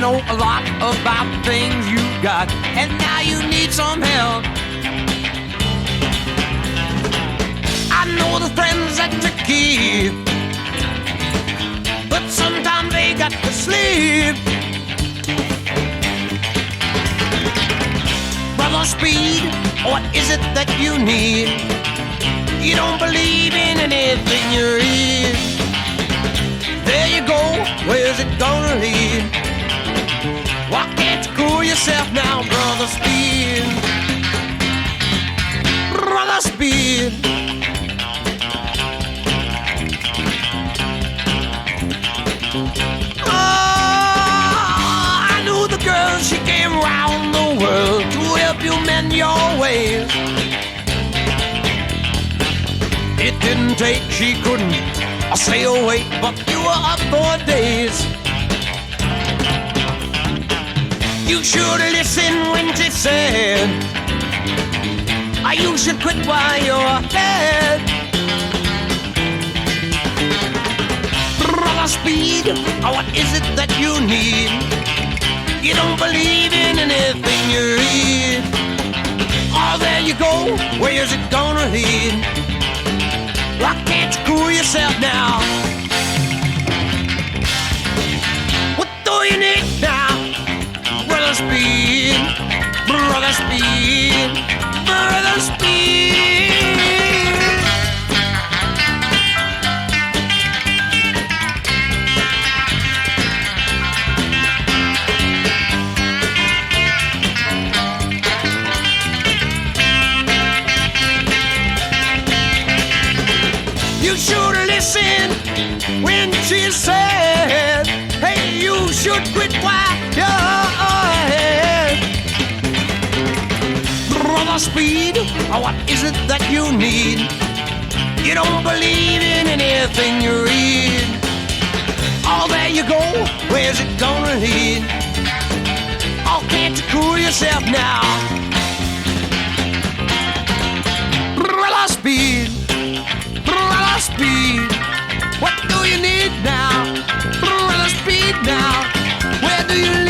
know a lot about things you got, and now you need some help. I know the friends that you keep, but sometimes they got to sleep. Brother Speed, what is it that you need? You don't believe in anything you read. There you go, where's it gonna lead? Why can't you cool yourself now, Brother Speed? Brother Speed. Oh, I knew the girl, she came round the world to help you mend your ways. It didn't take, she couldn't stay awake, but you were up for days. You should listen when she said, you should quit while you're ahead. Brother Speed, what is it that you need? You don't believe in anything you read. Oh, there you go, where is it gonna lead? Why can't you cool yourself now? What do you need now? Brother Speed, Brother Speed, Brother Speed. You should listen when she said, hey, you should quit while you're ahead. Brother Speed, what is it that you need? You don't believe in anything you read. Oh, there you go, where's it gonna lead? Oh, can't you cool yourself now? Brother Speed, Brother Speed, what do you need now? Brother Speed now, where do you